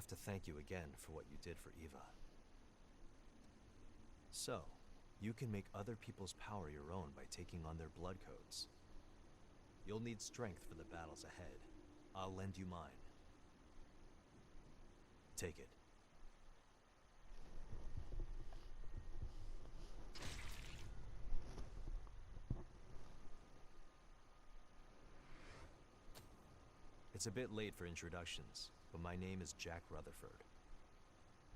have to thank you again for what you did for Eva. So, you can make other people's power your own by taking on their blood codes. You'll need strength for the battles ahead. I'll lend you mine. Take it. It's a bit late for introductions, but my name is Jack Rutherford.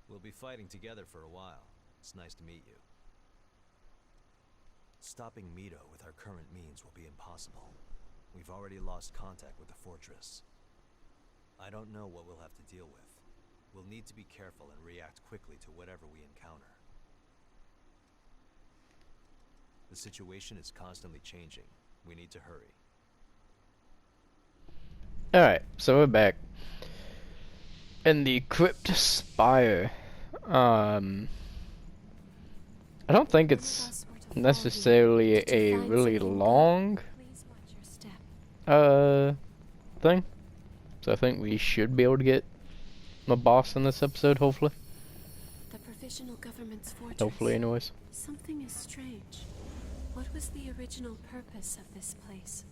We'll be fighting together for a while. It's nice to meet you. Stopping Mito with our current means will be impossible. We've already lost contact with the fortress. I don't know what we'll have to deal with. We'll need to be careful and react quickly to whatever we encounter. The situation is constantly changing. We need to hurry. Alright, so we're back. In the Crypt Spire. I don't think it's necessarily a really long thing. So I think we should be able to get a boss in this episode, hopefully. The provisional government's fortress. Hopefully, anyways. Something is strange. What was the original purpose of this place?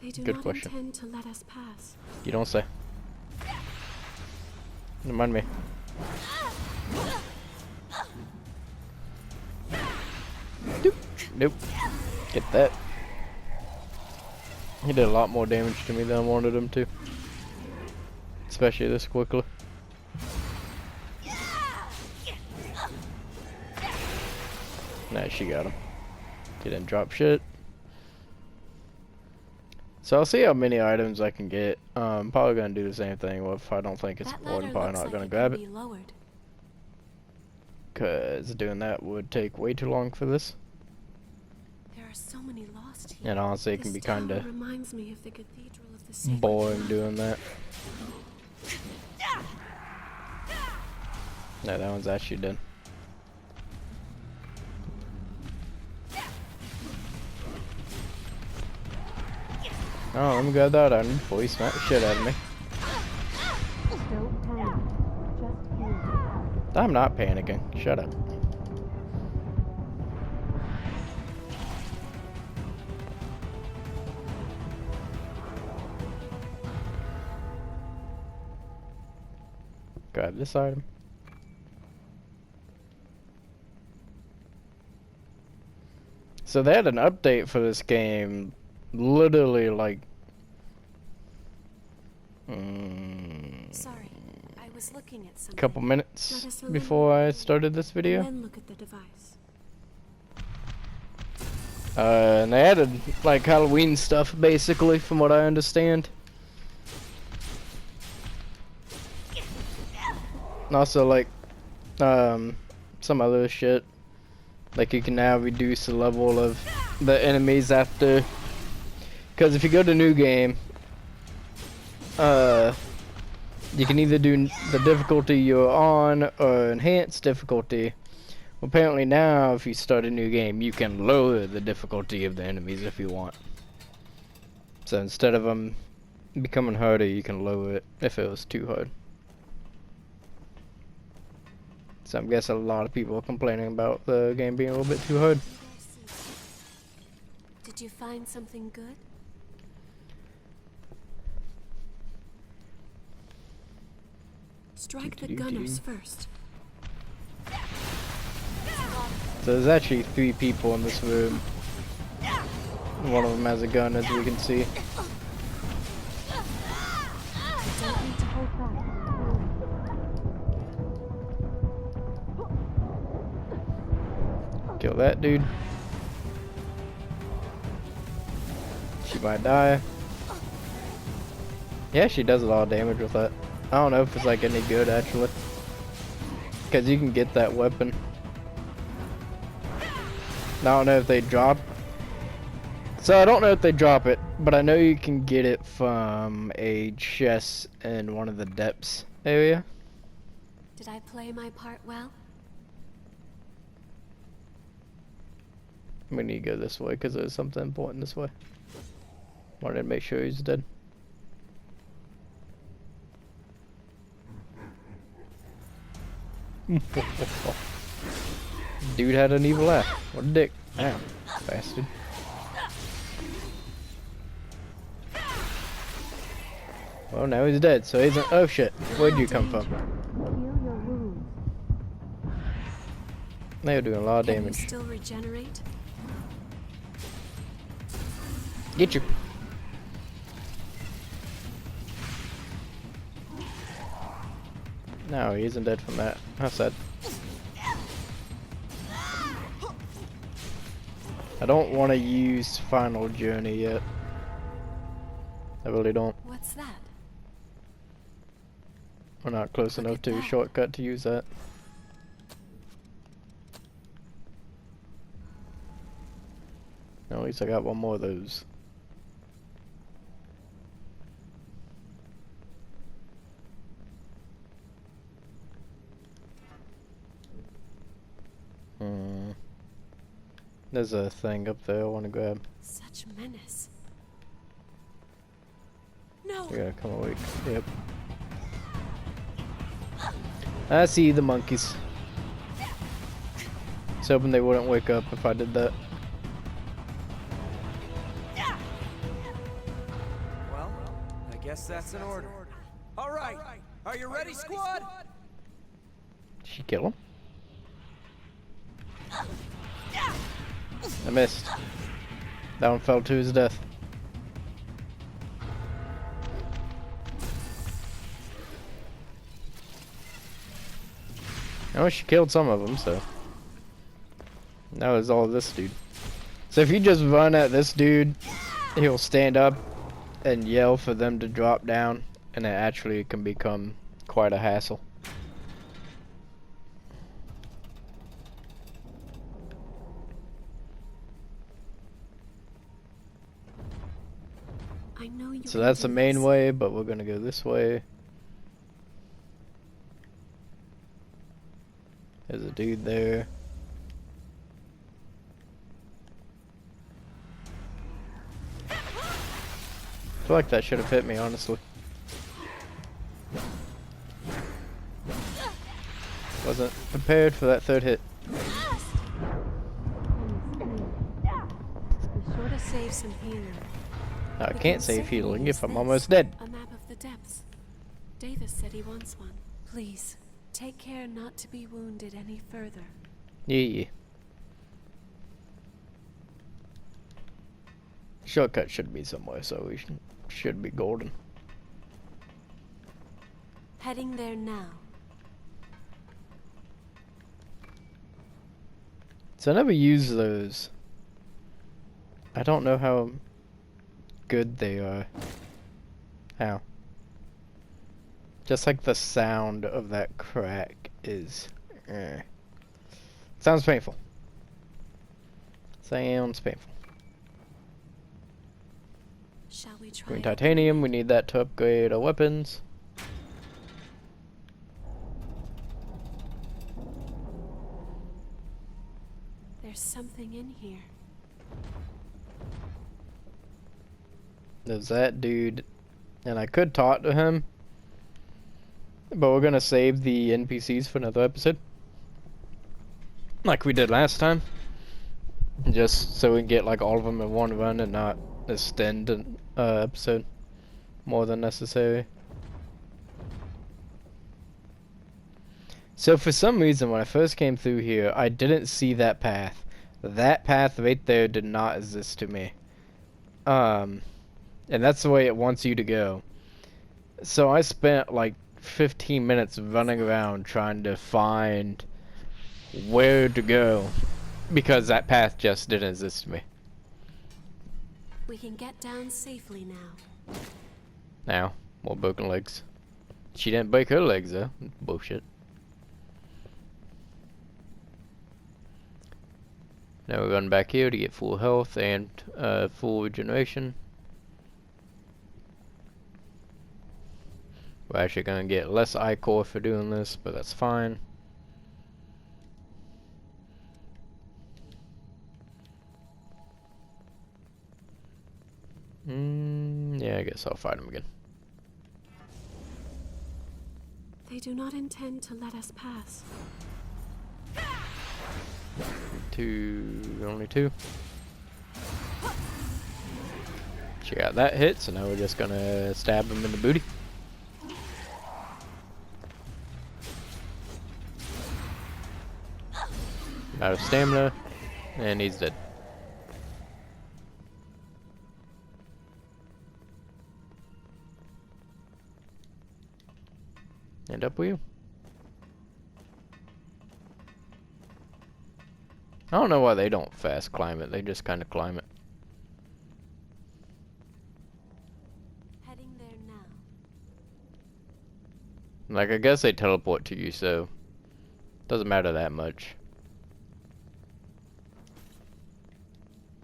They do Good not question. intend to let us pass. You don't say. Remind me. Doop. Nope. Get that. He did a lot more damage to me than I wanted him to. Especially this quickly. Nice, she got him. He didn't drop shit. So I'll see how many items I can get. Probably gonna do the same thing. Well, if I don't think it's important, probably not gonna grab it. Cause doing that would take way too long for this. There are so many lost here. And honestly, it can be kinda reminds me of the cathedral of the Sacred boring Heart. doing that. No, that one's actually done. Oh, let me grab that item before he smack the shit out of me. Don't panic. Just heal. I'm not panicking. Shut up. Grab this item. So they had an update for this game, literally like Sorry, I was looking at something. couple Let minutes us before I started this And video. then look at the device. And they added like Halloween stuff basically, from what I understand. And also like some other shit. Like you can now reduce the level of the enemies after, because if you go to new game, you can either do the difficulty you're on or enhanced difficulty. Well, apparently now if you start a new game, you can lower the difficulty of the enemies if you want. So instead of them becoming harder, you can lower it if it was too hard. So I'm guessing a lot of people are complaining about the game being a little bit too hard. Did you find something good? Strike the gunners first. So there's actually 3 people in this room. One of them has a gun, as we can see. Don't need to hold back. Kill that dude. She might die. Yeah, she does a lot of damage with that. I don't know if it's like any good actually, because you can get that weapon. I don't know if they drop. So I don't know if they drop it, but I know you can get it from a chest in one of the depths area. Did I play my part well? We need to go this way because there's something important this way. Wanted to make sure he's dead. Dude had an evil laugh. What a dick. Damn, bastard. Well, now he's dead, so he's oh shit. Where'd you come from? They're doing a lot of Can you damage. still regenerate? Get you. No, he isn't dead from that. How sad. I don't want to use Final Journey yet. I really don't. What's that? We're not close Look enough at to a that. shortcut to use that. At least I got one more of those. There's a thing up there I want to grab. Such menace. No. We gotta come awake. Yep. I see the monkeys. I was hoping they wouldn't wake up if I did that. Well, I guess that's an order. All right, are you ready, squad? Did she kill him? I missed. That one fell to his death. Oh, she killed some of them, so. That was all this dude. So if you just run at this dude, he'll stand up and yell for them to drop down, and it actually can become quite a hassle. I know you. So can that's the do main this. way, but we're gonna go this way. There's a dude there. I feel like that should have hit me, honestly. Wasn't prepared for that third hit. Be sure to save some healing. No, I We can't can save certainly healing use if I'm this. almost dead. A map of the depths. Davis said he wants one. Please, take care not to be wounded any further. Yeah. Shortcut should be somewhere, so we should be golden. Heading there now. So I never use those. I don't know how good they are. How? Just like the sound of that crack is. Sounds painful. Sounds painful. Shall we try? Green it? titanium, we need that to upgrade our weapons. There's something in here. There's that dude, and I could talk to him, but we're gonna save the NPCs for another episode, like we did last time, just so we can get like all of them in one run and not extend an episode more than necessary. So for some reason, when I first came through here, I didn't see that path. That path right there did not exist to me. And that's the way it wants you to go. So I spent like 15 minutes running around trying to find where to go, because that path just didn't exist to me. We can get down safely now. Now, more broken legs. She didn't break her legs though. Bullshit. Now we're running back here to get full health and full regeneration. We're actually gonna get less iCore for doing this, but that's fine. Yeah, I guess I'll fight him again. They do not intend to let us pass. Only two. She got that hit, so now we're just gonna stab him in the booty. Out of stamina, and he's dead. And up with you. I don't know why they don't fast climb it, they just kind of climb it. Heading there now. Like, I guess they teleport to you, so doesn't matter that much.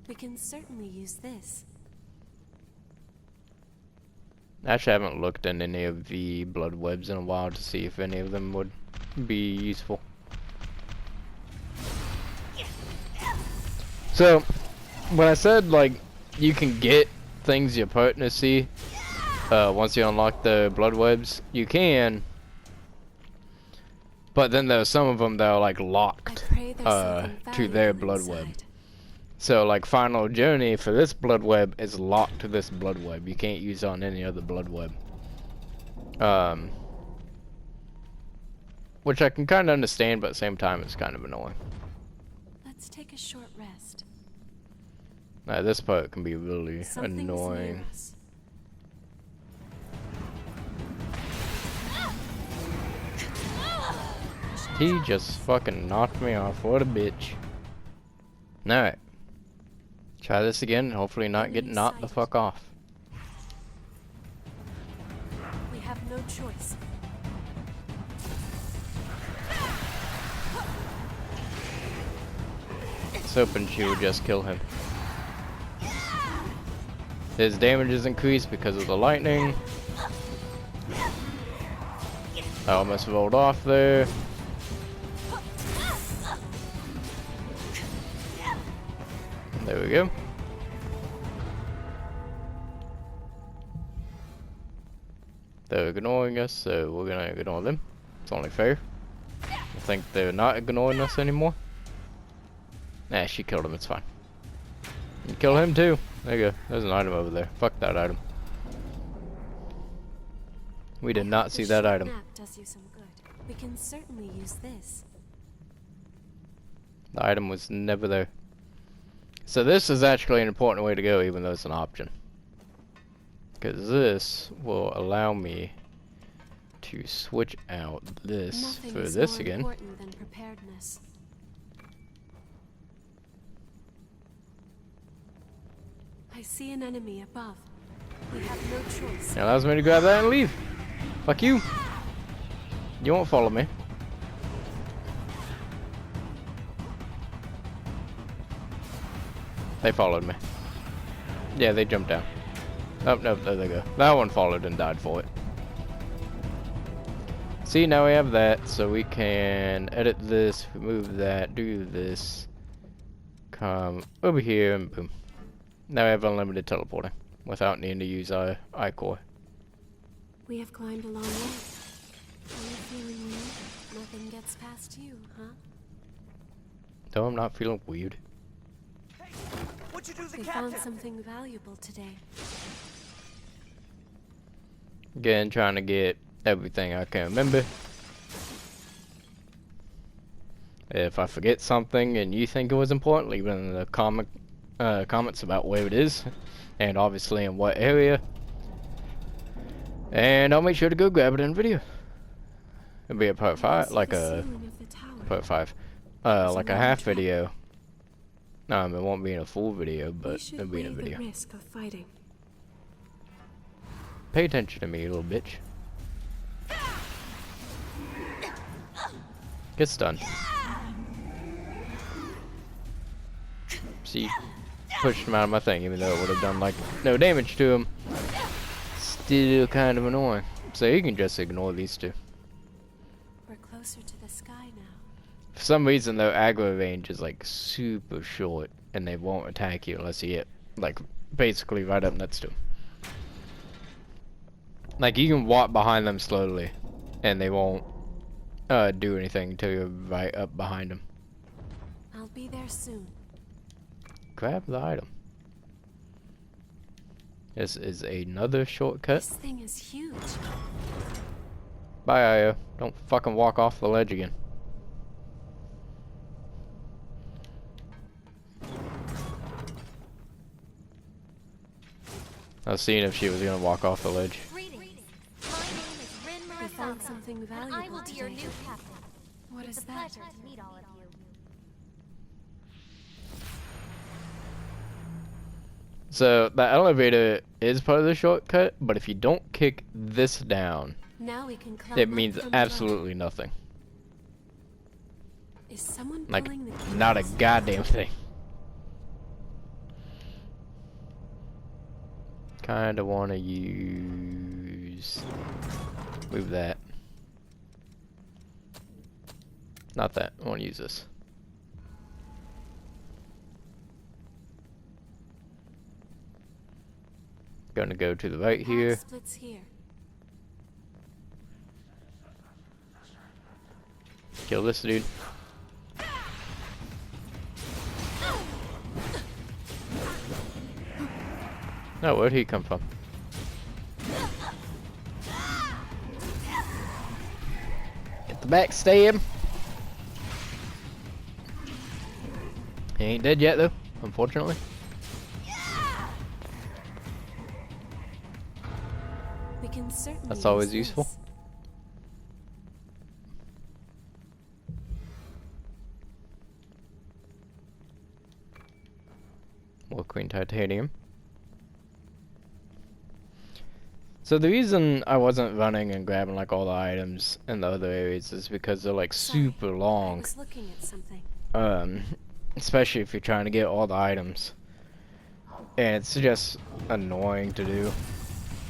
We can certainly use this. Actually, I haven't looked in any of the blood webs in a while to see if any of them would be useful. So, when I said, like, you can get things your partner see, once you unlock the blood webs, you can, but then there's some of them that are, like, locked, to their blood web. So, like, Final Journey for this blood web is locked to this blood web. You can't use it on any other blood web. Which I can kind of understand, but at the same time, it's kind of annoying. Let's take a short rest. Now, this part can be really Something's annoying. near us. He just fucking knocked me off. What a bitch. Alright. Try this again and hopefully not get knocked the fuck off. We have no choice. I was hoping she would just kill him. His damage is increased because of the lightning. I almost rolled off there. There we go. They're ignoring us, so we're gonna ignore them. It's only fair. I think they're not ignoring us anymore. Nah, she killed him, it's fine. You kill him too. There you go. There's an item over there. Fuck that item. We did not see that item. Nap does you some good. We can certainly use this. The item was never there. So this is actually an important way to go, even though it's an option. Because this will allow me to switch out this Nothing for is this more again. important than preparedness. I see an enemy above. We have no choice. It allows me to grab that and leave. Fuck you. You won't follow me. They followed me. Yeah, they jumped down. Oh, no, there they go. That one followed and died for it. See, now we have that, so we can edit this, remove that, do this, come over here, and boom. Now we have unlimited teleporting, without needing to use our I-core. We have climbed a long way. Are you feeling weird? Nothing gets past you, huh? No, I'm not feeling weird. What'd you do to the We captain? found something valuable today. Again, trying to get everything I can remember. If I forget something and you think it was important, leave it in the comments about where it is, and obviously in what area. And I'll make sure to go grab it in video. It'll be a part 5, like a Ceiling of the tower. part 5, like a another half trap. video. It won't be in a full video, We but should it'll be in a weigh video. the risk of fighting. Pay attention to me, you little bitch. Get stunned. See, pushed him out of my thing, even though it would have done like no damage to him. Still kind of annoying. So you can just ignore these two. We're closer to the sky now. For some reason, their aggro range is like super short, and they won't attack you unless you get like basically right up next to them. Like you can walk behind them slowly, and they won't do anything until you're right up behind them. I'll be there soon. Grab the item. This is another shortcut. This thing is huge. Bye, Io. Don't fucking walk off the ledge again. I was seeing if she was gonna walk off the ledge. Greetings. My name is Rin We found Murasaka, something and valuable I will be your today. new captain. What It's is a that? pleasure to meet all of you. So the elevator is part of the shortcut, but if you don't kick this down, Now we can climb it up means from below. absolutely nothing. Is someone Like, pulling the keys? not a goddamn thing. Kinda wanna use... Move that. Not that. I wanna use this. Gonna go to the right Path here. splits here. Kill this dude. No, where'd he come from? Get the backstab. He ain't dead yet though, unfortunately. We can certainly That's always use useful. this. More Queen Titanium. So the reason I wasn't running and grabbing like all the items in the other areas is because they're like Sorry, super I long. was looking at something. Especially if you're trying to get all the items. And it's just annoying to do.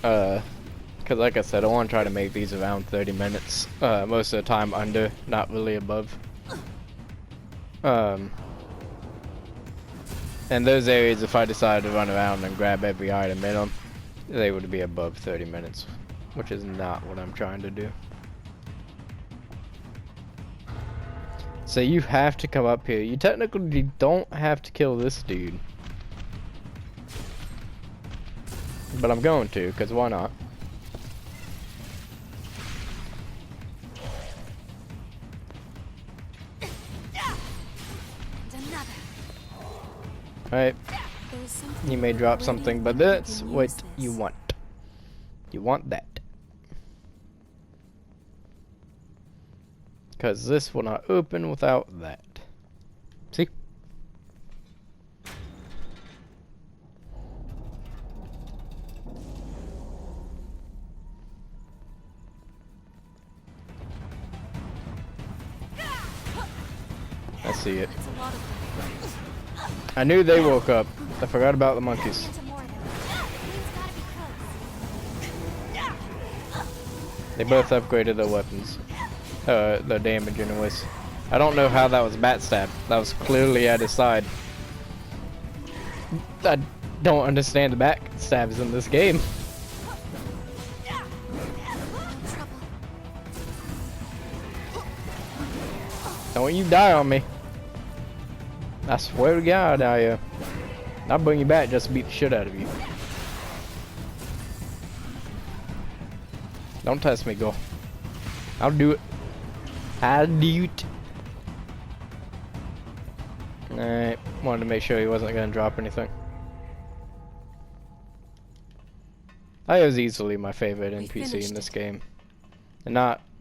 Cause like I said, I want to try to make these around 30 minutes. Most of the time under, not really above. And those areas, if I decided to run around and grab every item in them, they would be above 30 minutes, which is not what I'm trying to do. So you have to come up here. You technically don't have to kill this dude. But I'm going to, because why not? And another. Alright, There's something you may about drop waiting something, but when we that's can what use you this. want. You want that. Because this will not open without that. See? I see it. It's a lot of them. I knew they woke up. I forgot about the monkeys. Into more of them. Queen's gotta be close. They both upgraded their weapons. Their damage anyways. I don't know how that was backstab. That was clearly at his side. I don't understand the backstabs in this game. Trouble. Don't you die on me. I swear to God, I'll bring you back just to beat the shit out of you. Don't test me, girl. I'll do it. I'll do it. Alright, wanted to make sure he wasn't gonna drop anything. Io's easily my favorite We NPC finished in this it. game. And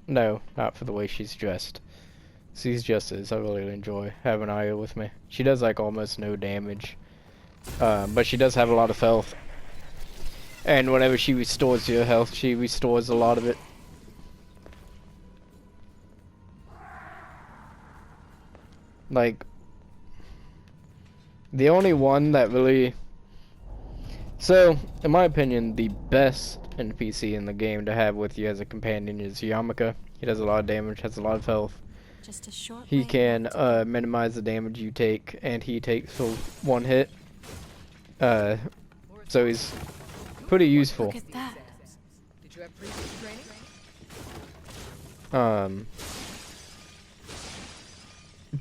no, not for the way she's dressed. She's just as I really enjoy having Io with me. She does like almost no damage. But she does have a lot of health. And whenever she restores your health, she restores a lot of it. Like, the only one that really... So, in my opinion, the best NPC in the game to have with you as a companion is Yamaka. He does a lot of damage, has a lot of health. Just a short He way can left. minimize the damage you take, and he takes for one hit. So he's pretty useful. Look at that. Did you have previous training?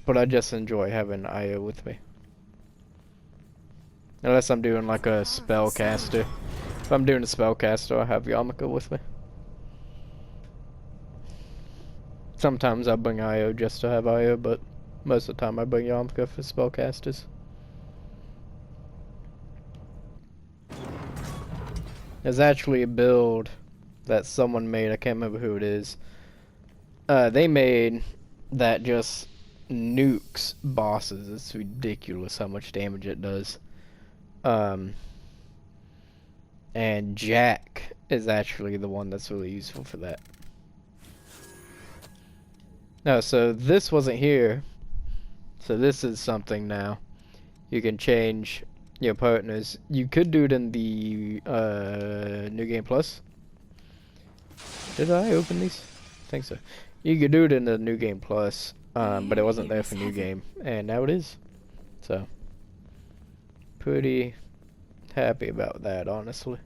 But I just enjoy having Io with me. Unless I'm doing like a spellcaster. If I'm doing a spellcaster, I have Yamaka with me. Sometimes I bring Io just to have Io, but most of the time I bring Yamaka for spellcasters. There's actually a build that someone made, I can't remember who it is. They made that just nukes bosses. It's ridiculous how much damage it does. And Jack is actually the one that's really useful for that. No, so this wasn't here. So this is something now. You can change your partners. You could do it in the New Game Plus. Did I open these? I think so. You could do it in the New Game Plus, but it wasn't there for New Game, and now it is. So, pretty happy about that, honestly.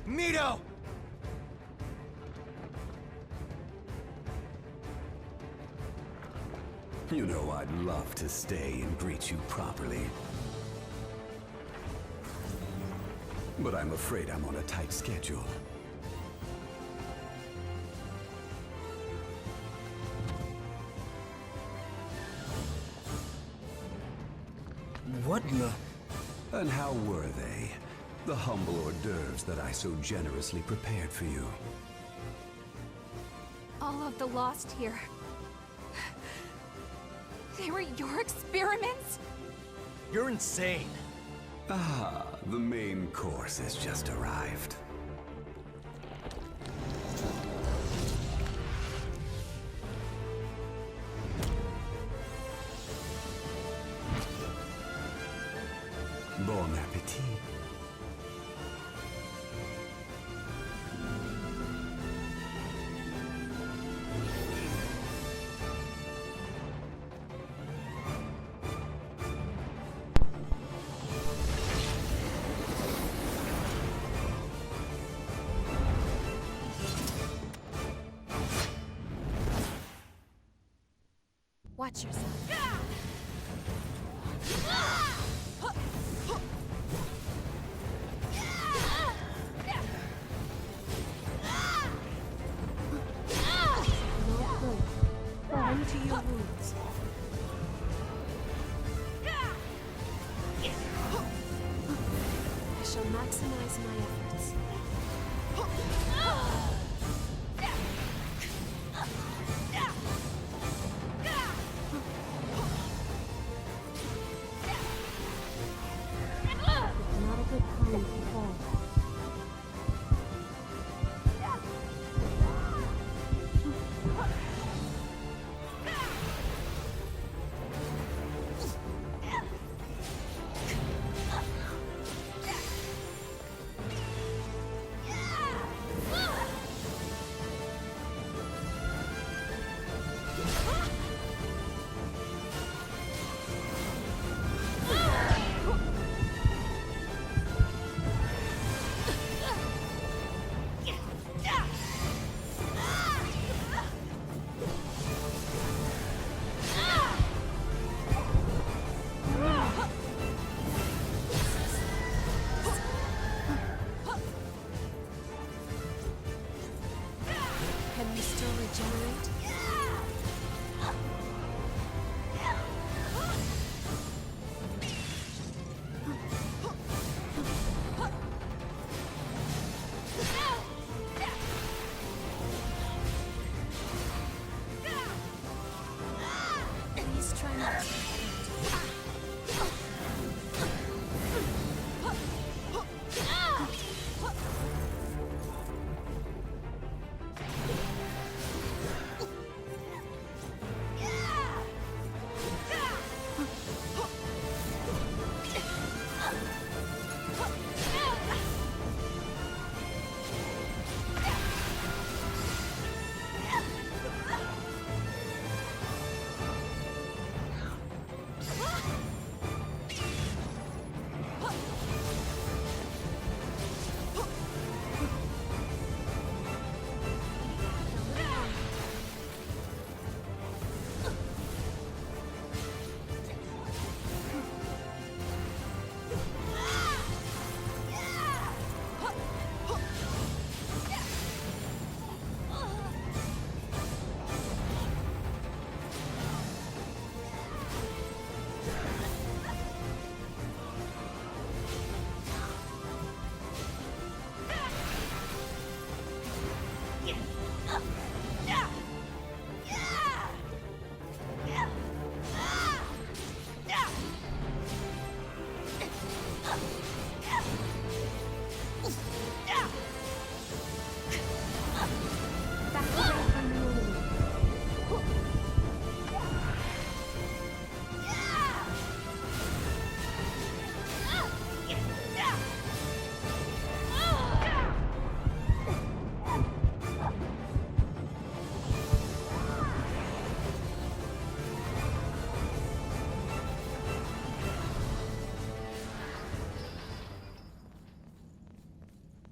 Mito! You know I'd love to stay and greet you properly. But I'm afraid I'm on a tight schedule. What in the... And how were they? The humble hors d'oeuvres that I so generously prepared for you. All of the lost here. They were your experiments? You're insane. Ah, the main course has just arrived. Bon appetit. Watch yourself. Run to your wounds. I shall maximize my efforts. Not a good time to fall.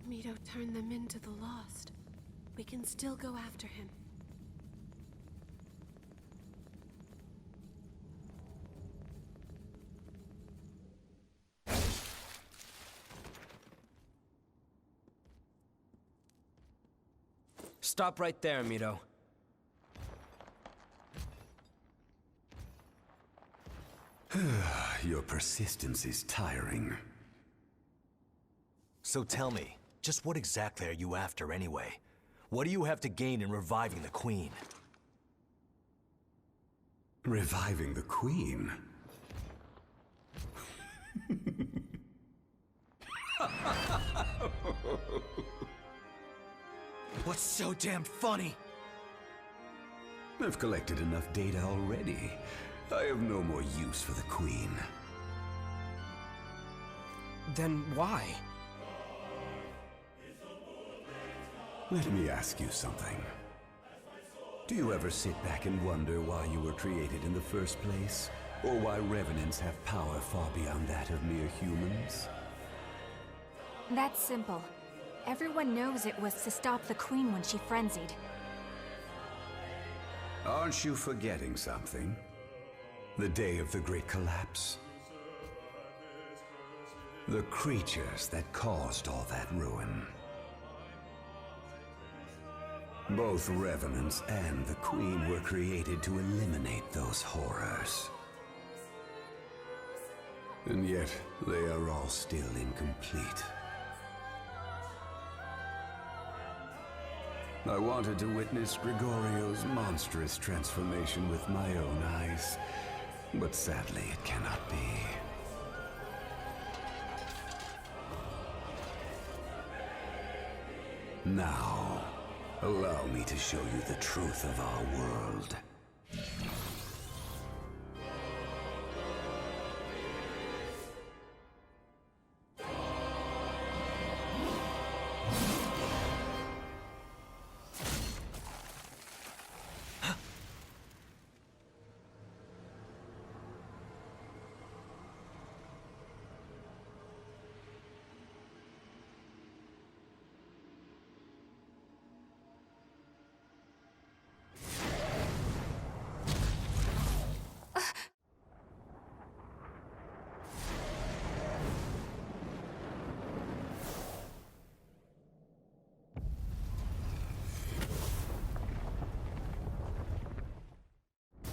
Mito turned them into the Lost. We can still go after him. Stop right there, Mito. Your persistence is tiring. So tell me, just what exactly are you after anyway? What do you have to gain in reviving the Queen? Reviving the Queen? What's so damn funny? I've collected enough data already. I have no more use for the Queen. Then why? Let me ask you something. Do you ever sit back and wonder why you were created in the first place? Or why revenants have power far beyond that of mere humans? That's simple. Everyone knows it was to stop the Queen when she frenzied. Aren't you forgetting something? The day of the Great Collapse? The creatures that caused all that ruin. Both Revenants and the Queen were created to eliminate those horrors. And yet, they are all still incomplete. I wanted to witness Gregorio's monstrous transformation with my own eyes, but sadly it cannot be. Now, allow me to show you the truth of our world.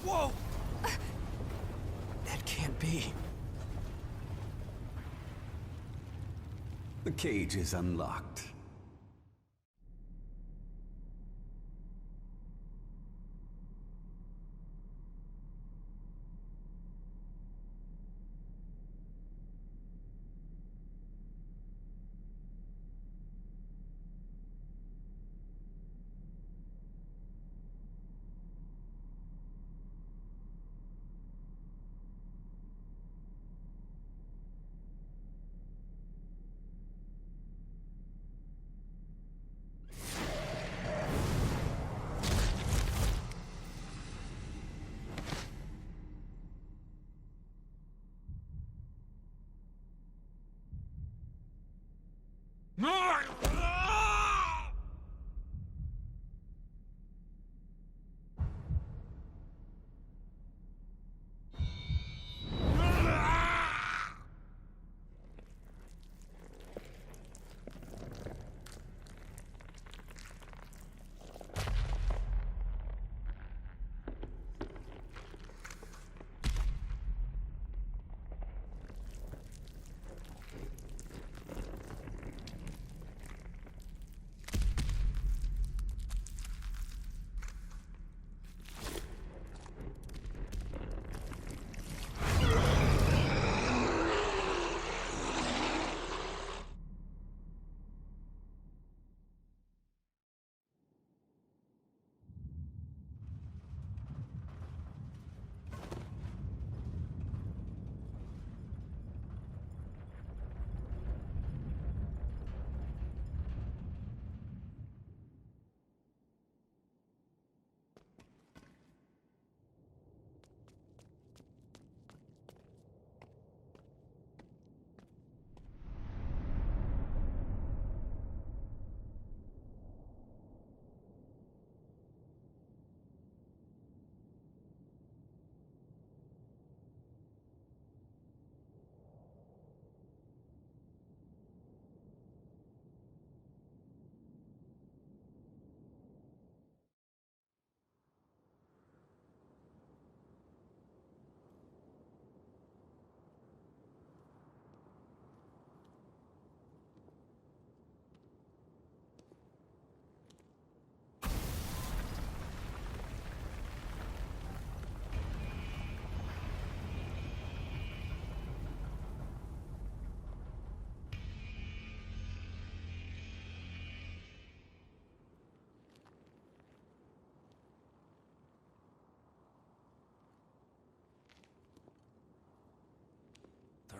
Whoa! That can't be. The cage is unlocked.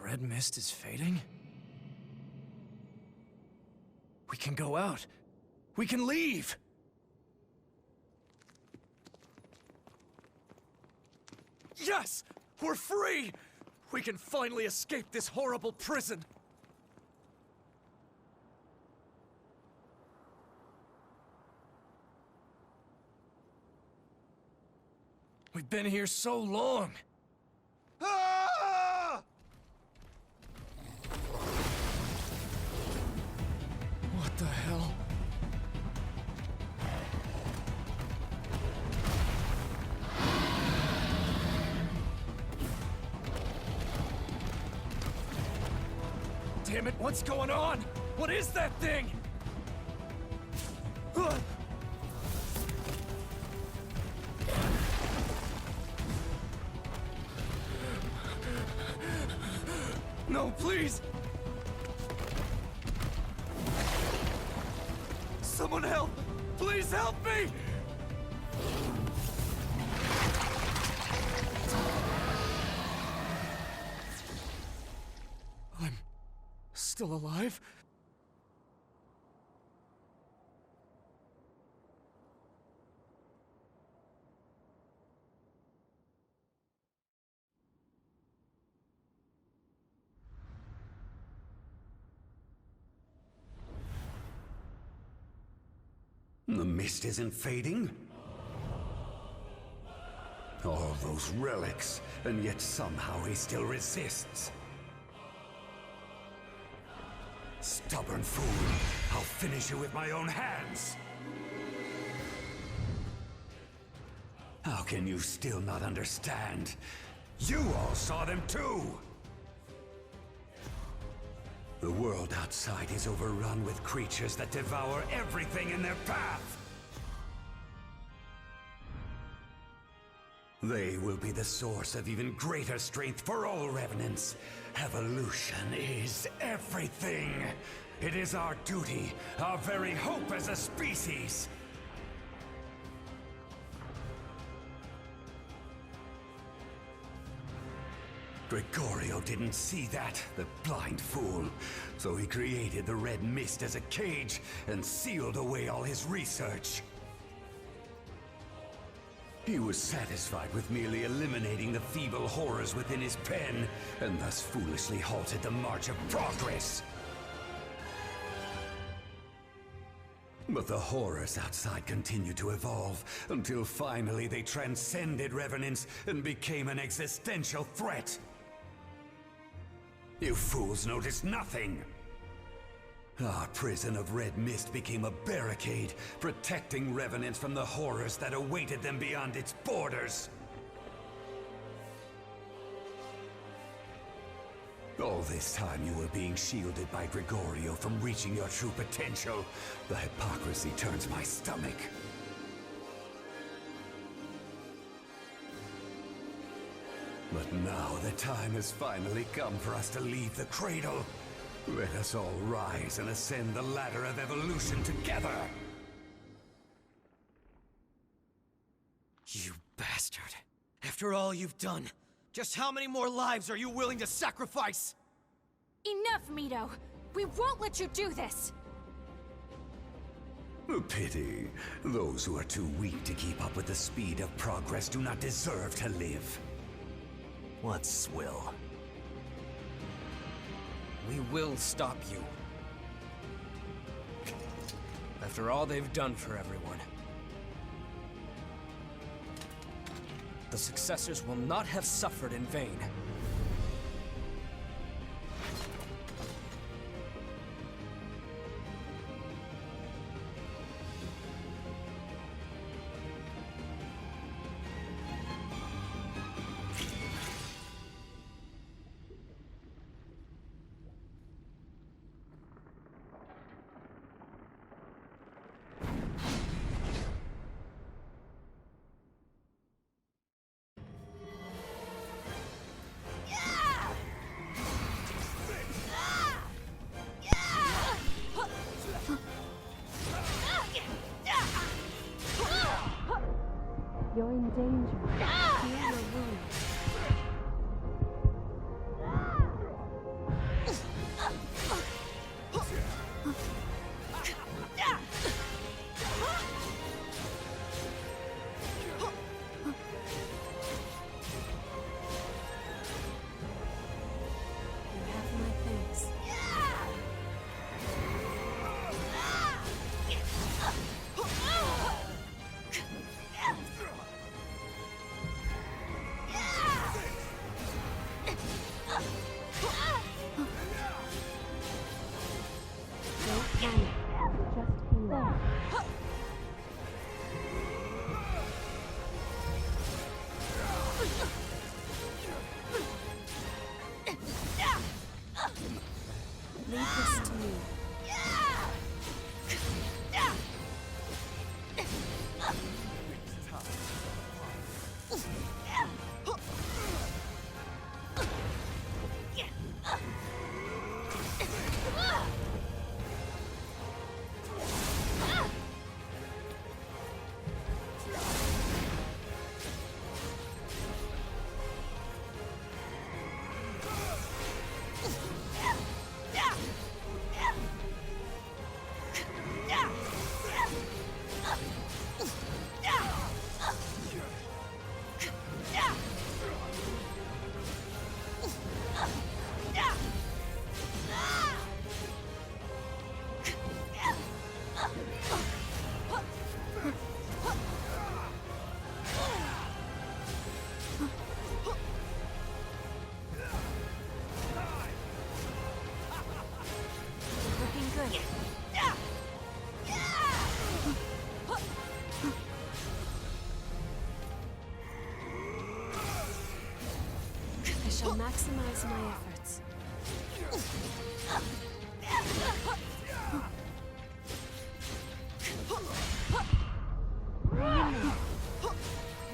red mist is fading? We can go out. We can leave! Yes! We're free! We can finally escape this horrible prison! We've been here so long! Ah! What the hell? Damn it, what's going on? What is that thing? No, please! Someone help! Please help me! I'm still alive? The mist isn't fading? All those relics, and yet somehow he still resists. Stubborn fool! I'll finish you with my own hands! How can you still not understand? You all saw them too! The world outside is overrun with creatures that devour everything in their path! They will be the source of even greater strength for all revenants. Evolution is everything! It is our duty, our very hope as a species! Gregorio didn't see that, the blind fool. So he created the red mist as a cage and sealed away all his research. He was satisfied with merely eliminating the feeble horrors within his pen, and thus foolishly halted the march of progress. But the horrors outside continued to evolve, until finally they transcended revenants and became an existential threat. You fools noticed nothing! Our prison of red mist became a barricade, protecting revenants from the horrors that awaited them beyond its borders. All this time you were being shielded by Gregorio from reaching your true potential. The hypocrisy turns my stomach. But now the time has finally come for us to leave the cradle. Let us all rise and ascend the ladder of evolution together! You bastard. After all you've done, just how many more lives are you willing to sacrifice? Enough, Mito! We won't let you do this! A pity. Those who are too weak to keep up with the speed of progress do not deserve to live. What swill? We will stop you. After all they've done for everyone. The successors will not have suffered in vain. You're in danger. Heal your wounds. Looking good. I shall maximize my efforts.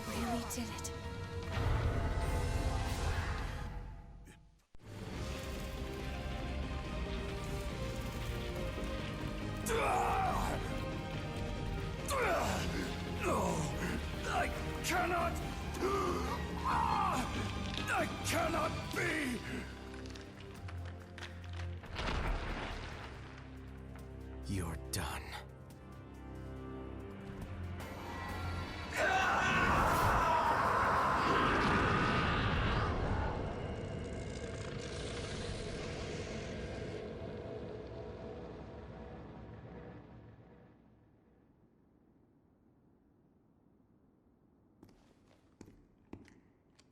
Really did it. No! I cannot! I cannot be! You're done.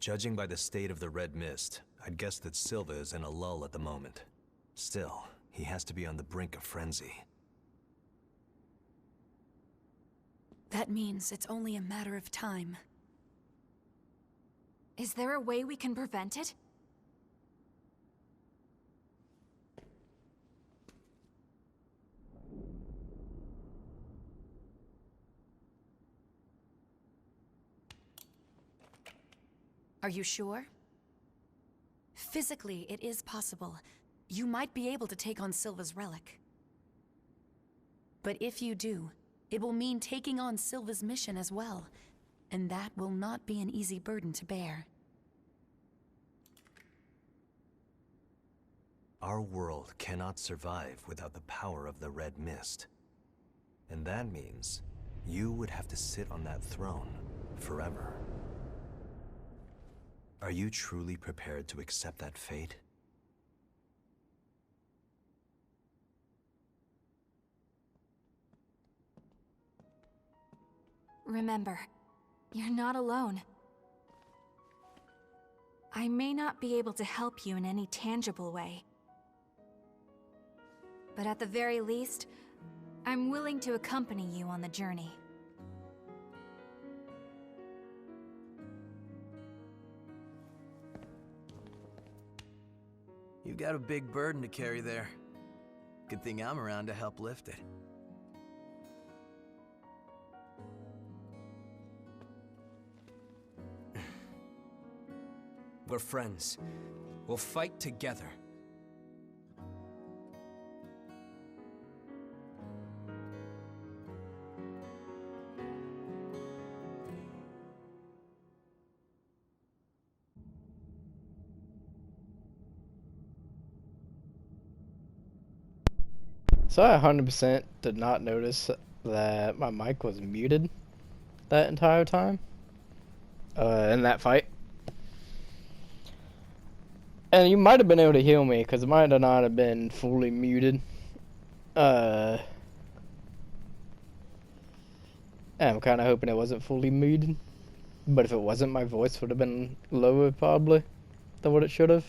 Judging by the state of the red mist, I'd guess that Silva is in a lull at the moment. Still, he has to be on the brink of frenzy. That means it's only a matter of time. Is there a way we can prevent it? Are you sure? Physically, it is possible. You might be able to take on Silva's relic. But if you do, it will mean taking on Silva's mission as well, and that will not be an easy burden to bear. Our world cannot survive without the power of the red mist. And that means you would have to sit on that throne forever. Are you truly prepared to accept that fate? Remember, you're not alone. I may not be able to help you in any tangible way. But at the very least, I'm willing to accompany you on the journey. You've got a big burden to carry there. Good thing I'm around to help lift it. We're friends. We'll fight together. So I 100% did not notice that my mic was muted that entire time in that fight. And you might have been able to heal me because it might not have been fully muted. I'm kind of hoping it wasn't fully muted. But if it wasn't, my voice would have been lower probably than what it should have.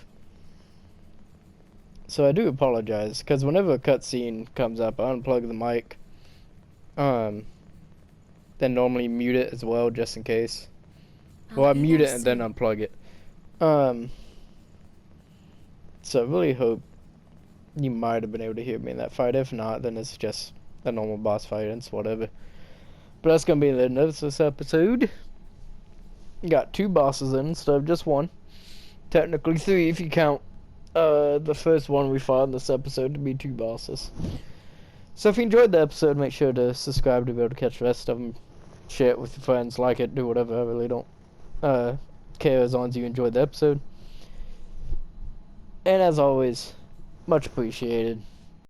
So I do apologize, because whenever a cutscene comes up, I unplug the mic. Then normally mute it as well, just in case. Well, I mute it and then unplug it. So I really hope you might have been able to hear me in that fight. If not, then it's just a normal boss fight and it's whatever. But that's going to be the end of this episode. Got 2 bosses in instead of just 1. Technically 3 if you count the first one we fought in this episode to be 2 bosses. So if you enjoyed the episode, make sure to subscribe to be able to catch the rest of them. Share it with your friends, like it, do whatever. I really don't care as long as you enjoyed the episode. And as always, much appreciated.